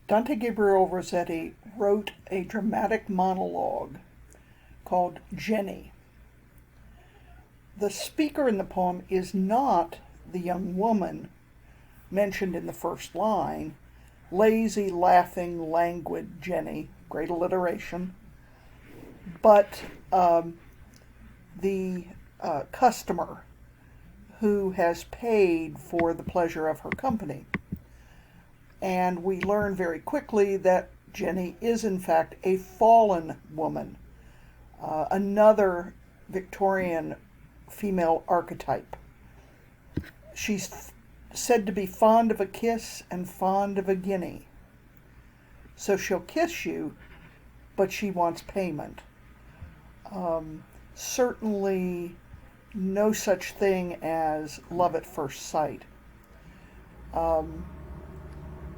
Dante Gabriel Rossetti wrote a dramatic monologue called Jenny. The speaker in the poem is not the young woman mentioned in the first line, lazy, laughing, languid Jenny, great alliteration, but the customer who has paid for the pleasure of her company. And we learn very quickly that Jenny is, in fact, a fallen woman, another Victorian female archetype. She's said to be fond of a kiss and fond of a guinea. So she'll kiss you, but she wants payment. Certainly no such thing as love at first sight.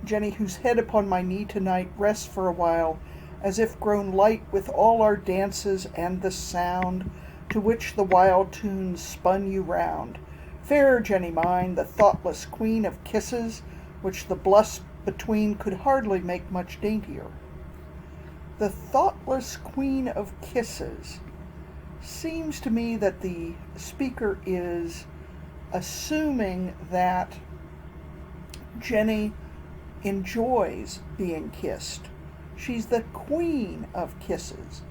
Jenny, whose head upon my knee tonight rests for a while, as if grown light with all our dances and the sound to which the wild tunes spun you round. Fair Jenny mine, the thoughtless queen of kisses, which the blush between could hardly make much daintier. The thoughtless queen of kisses. Seems to me that the speaker is assuming that Jenny enjoys being kissed. She's the queen of kisses.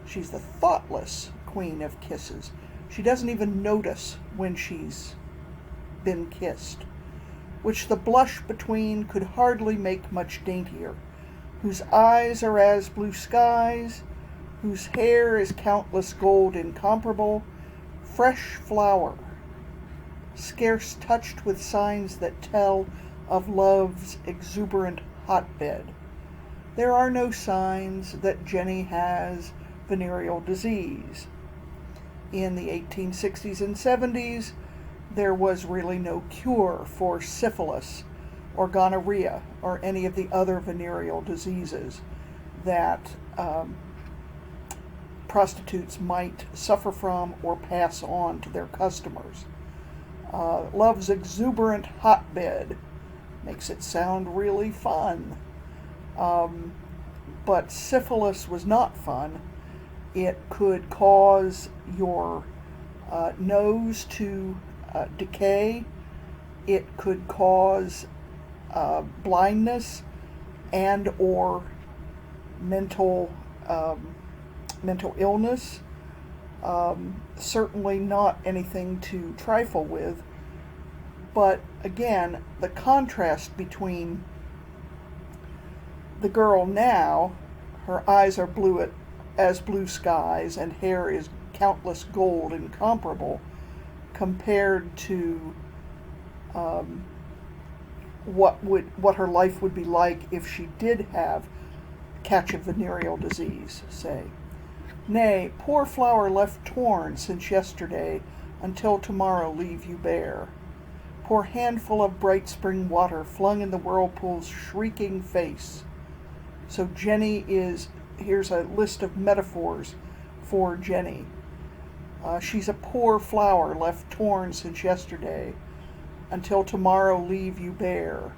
She's the thoughtless queen of kisses. She doesn't even notice when she's been kissed, which the blush between could hardly make much daintier, whose eyes are as blue skies, whose hair is countless gold incomparable, fresh flower, scarce touched with signs that tell of love's exuberant hotbed. There are no signs that Jenny has venereal disease. In the 1860s and 70s, there was really no cure for syphilis or gonorrhea or any of the other venereal diseases that prostitutes might suffer from or pass on to their customers. Love's exuberant hotbed makes it sound really fun. But syphilis was not fun. It could cause your nose to decay. It could cause blindness and or mental illness. Certainly not anything to trifle with. But again, the contrast between the girl now, her eyes are blue as blue skies and hair is countless gold incomparable, compared to what her life would be like if she did catch a venereal disease, say. Nay, poor flower left torn since yesterday, until tomorrow leave you bare. Poor handful of bright spring water flung in the whirlpool's shrieking face. So Jenny is, here's a list of metaphors for Jenny. She's a poor flower left torn since yesterday, until tomorrow leave you bare.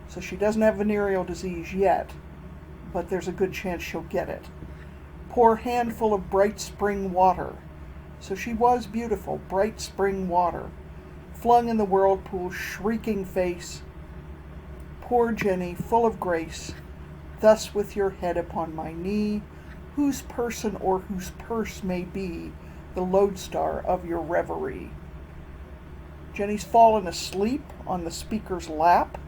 So she doesn't have venereal disease yet, but there's a good chance she'll get it. Poor handful of bright spring water. So she was beautiful, bright spring water, flung in the whirlpool's shrieking face. Poor Jenny, full of grace, thus with your head upon my knee, whose person or whose purse may be the lodestar of your reverie. Jenny's fallen asleep on the speaker's lap,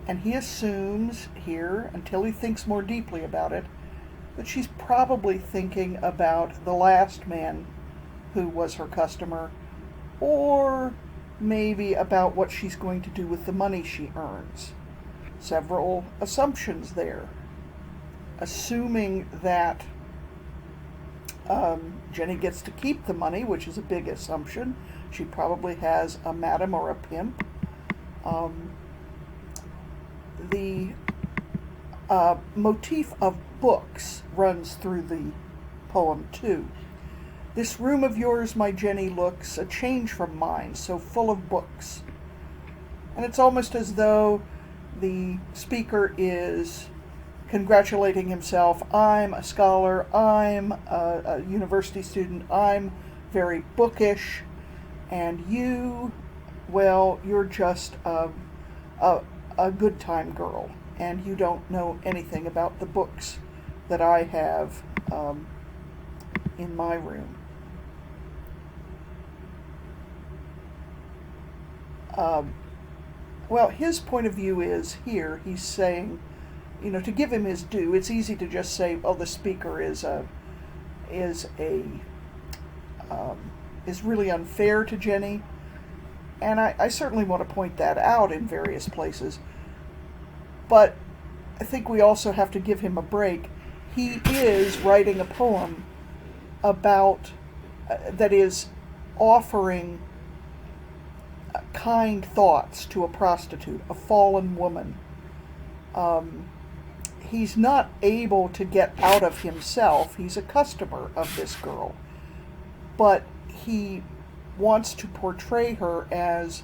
and he assumes here, until he thinks more deeply about it, that she's probably thinking about the last man who was her customer, or maybe about what she's going to do with the money she earns. Several assumptions there. Assuming that Jenny gets to keep the money, which is a big assumption. She probably has a madam or a pimp. The motif of books runs through the poem too. This room of yours, my Jenny, looks a change from mine, so full of books. And it's almost as though the speaker is congratulating himself. I'm a scholar. I'm a university student. I'm very bookish. And you, well, you're just a good time girl. And you don't know anything about the books that I have in my room. Well, his point of view is here, he's saying, to give him his due, it's easy to just say, oh, the speaker is really unfair to Jenny. And I certainly want to point that out in various places. But I think we also have to give him a break. He is writing a poem about, that is offering kind thoughts to a prostitute, a fallen woman. He's not able to get out of himself. He's a customer of this girl. But he wants to portray her as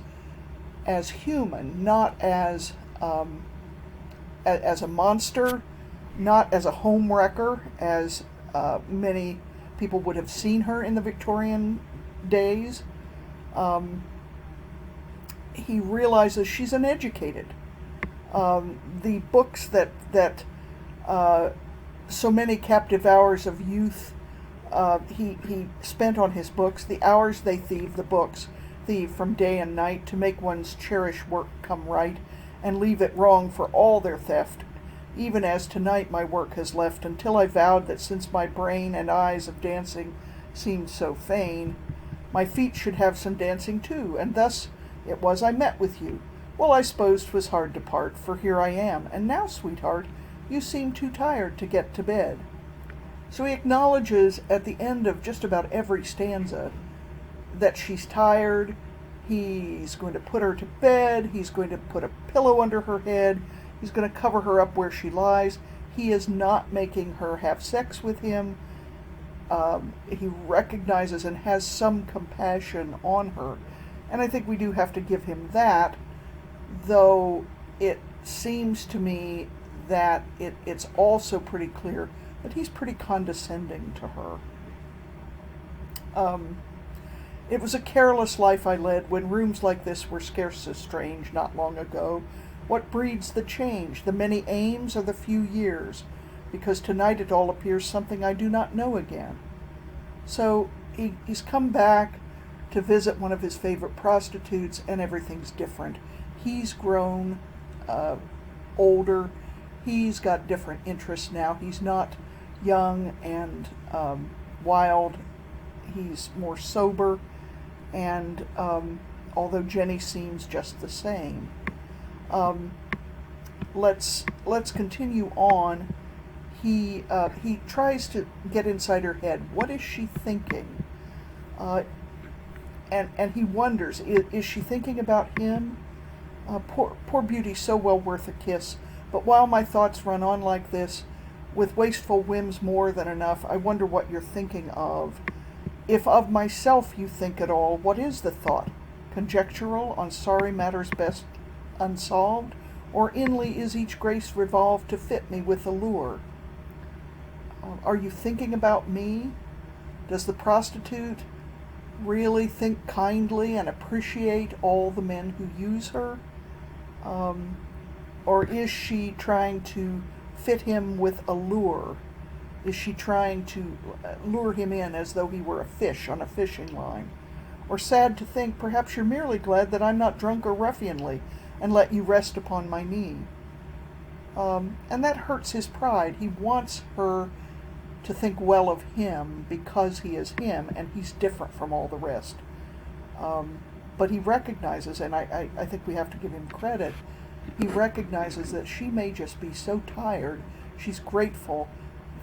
human, not as a monster, not as a homewrecker, as many people would have seen her in the Victorian days. He realizes she's uneducated. The books that so many captive hours of youth he spent on his books, the hours they thieve, the books thieve from day and night to make one's cherished work come right and leave it wrong for all their theft, even as tonight my work has left, until I vowed that since my brain and eyes of dancing seemed so fain, my feet should have some dancing too, and thus it was I met with you. Well, I suppose 'twas hard to part, for here I am, and now, sweetheart, you seem too tired to get to bed. So he acknowledges at the end of just about every stanza that she's tired. He's going to put her to bed. He's going to put a pillow under her head. He's going to cover her up where she lies. He is not making her have sex with him. He recognizes and has some compassion on her. And I think we do have to give him that, though it seems to me that it's also pretty clear that he's pretty condescending to her. It was a careless life I led when rooms like this were scarce so strange not long ago. What breeds the change, the many aims or the few years? Because tonight it all appears something I do not know again. So he's come back to visit one of his favorite prostitutes, and everything's different. He's grown older. He's got different interests now. He's not young and wild. He's more sober, and although Jenny seems just the same. Let's continue on. He tries to get inside her head. What is she thinking? And he wonders, is she thinking about him? Poor beauty, so well worth a kiss. But while my thoughts run on like this, with wasteful whims more than enough, I wonder what you're thinking of. If of myself you think at all, what is the thought? Conjectural, on sorry matters best unsolved? Or inly is each grace revolved to fit me with allure? Are you thinking about me? Does the prostitute really think kindly and appreciate all the men who use her? Or is she trying to fit him with allure? Is she trying to lure him in as though he were a fish on a fishing line? Or sad to think, perhaps you're merely glad that I'm not drunk or ruffianly, and let you rest upon my knee. And that hurts his pride. He wants her to think well of him because he is him, and he's different from all the rest. But he recognizes, and I think we have to give him credit, he recognizes that she may just be so tired, she's grateful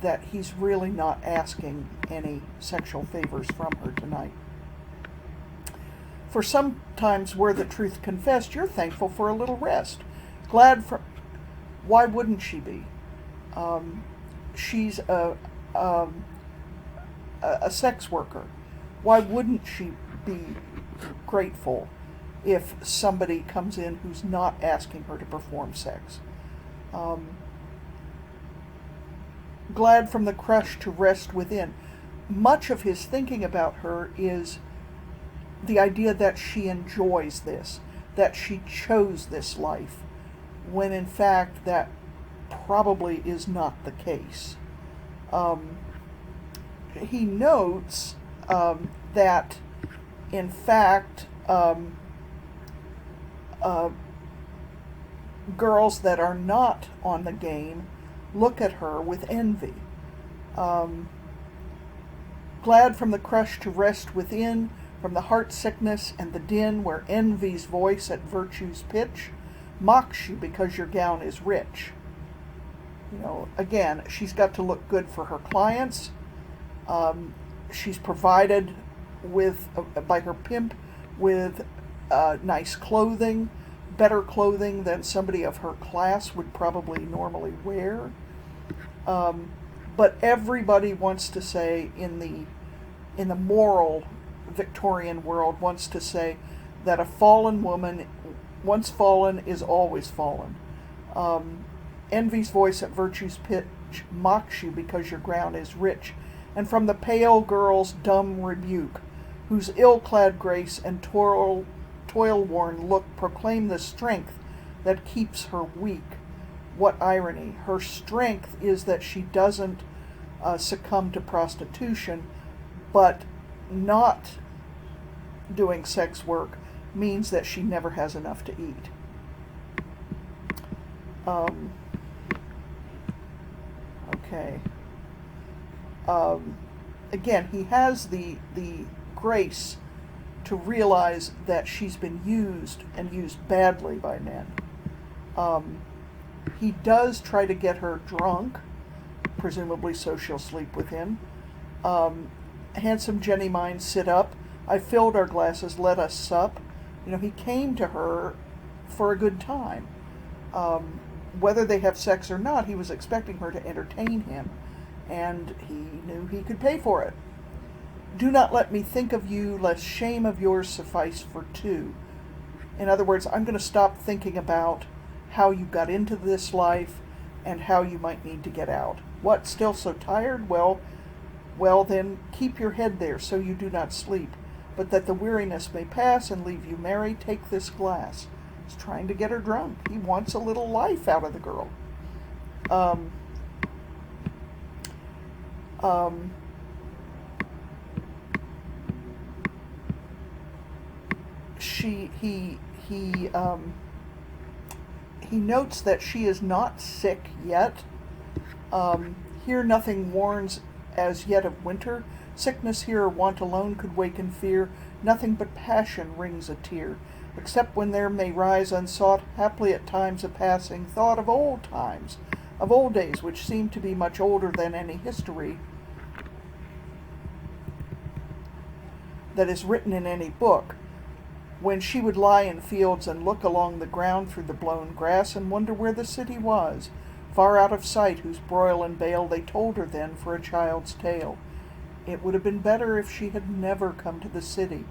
that he's really not asking any sexual favors from her tonight. For sometimes were the truth confessed, you're thankful for a little rest. Glad for... Why wouldn't she be? She's a sex worker. Why wouldn't she be grateful if somebody comes in who's not asking her to perform sex? glad from the crush to rest within. Much of his thinking about her is the idea that she enjoys this, that she chose this life, when in fact that probably is not the case. He notes that, in fact, girls that are not on the game look at her with envy. Glad from the crush to rest within, from the heart sickness and the din where envy's voice at virtue's pitch mocks you because your gown is rich. Again, she's got to look good for her clients. She's provided with by her pimp with nice clothing, better clothing than somebody of her class would probably normally wear. But everybody wants to say in the moral Victorian world wants to say that a fallen woman, once fallen, is always fallen. Envy's voice at virtue's pitch mocks you because your ground is rich, and from the pale girl's dumb rebuke, whose ill-clad grace and toil-worn look proclaim the strength that keeps her weak. What irony! Her strength is that she doesn't succumb to prostitution, but not doing sex work means that she never has enough to eat. Okay. Again, he has the grace to realize that she's been used and used badly by men. He does try to get her drunk, presumably so she'll sleep with him. Handsome Jenny mine, sit up. I filled our glasses, let us sup. He came to her for a good time. Whether they have sex or not, he was expecting her to entertain him, and he knew he could pay for it. Do not let me think of you, lest shame of yours suffice for two. In other words, I'm going to stop thinking about how you got into this life and how you might need to get out. What, still so tired? Well, then keep your head there so you do not sleep. But that the weariness may pass and leave you merry, take this glass. He's trying to get her drunk. He wants a little life out of the girl. He notes that she is not sick yet. Here nothing warns as yet of winter. Sickness here or want alone could waken fear. Nothing but passion wrings a tear, except when there may rise unsought, haply at times a passing thought of old times, of old days which seem to be much older than any history that is written in any book, when she would lie in fields and look along the ground through the blown grass and wonder where the city was, far out of sight, whose broil and bale they told her then for a child's tale. It would have been better if she had never come to the city,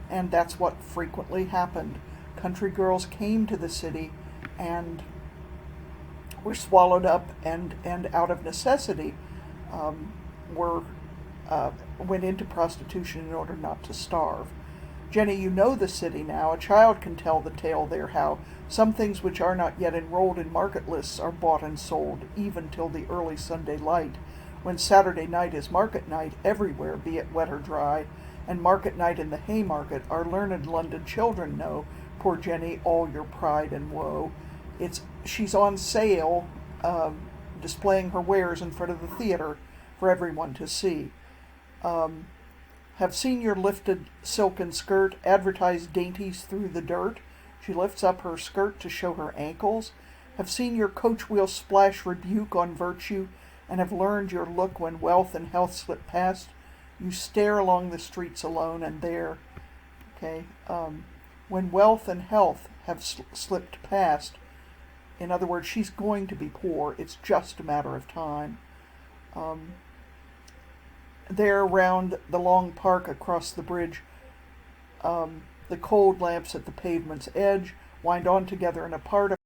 and that's what frequently happened. Country girls came to the city and were swallowed up and out of necessity went into prostitution in order not to starve. Jenny, you know the city now. A child can tell the tale there how some things which are not yet enrolled in market lists are bought and sold, even till the early Sunday light, when Saturday night is market night everywhere, be it wet or dry, and market night in the Haymarket, our learned London children know, poor Jenny, all your pride and woe. She's on sale, displaying her wares in front of the theater for everyone to see. Have seen your lifted silken skirt, advertise dainties through the dirt. She lifts up her skirt to show her ankles. Have seen your coach wheel splash rebuke on virtue, and have learned your look when wealth and health slip past. You stare along the streets alone, and there, when wealth and health have slipped past, in other words, she's going to be poor. It's just a matter of time. There, round the long park across the bridge, the cold lamps at the pavement's edge wind on together in a part of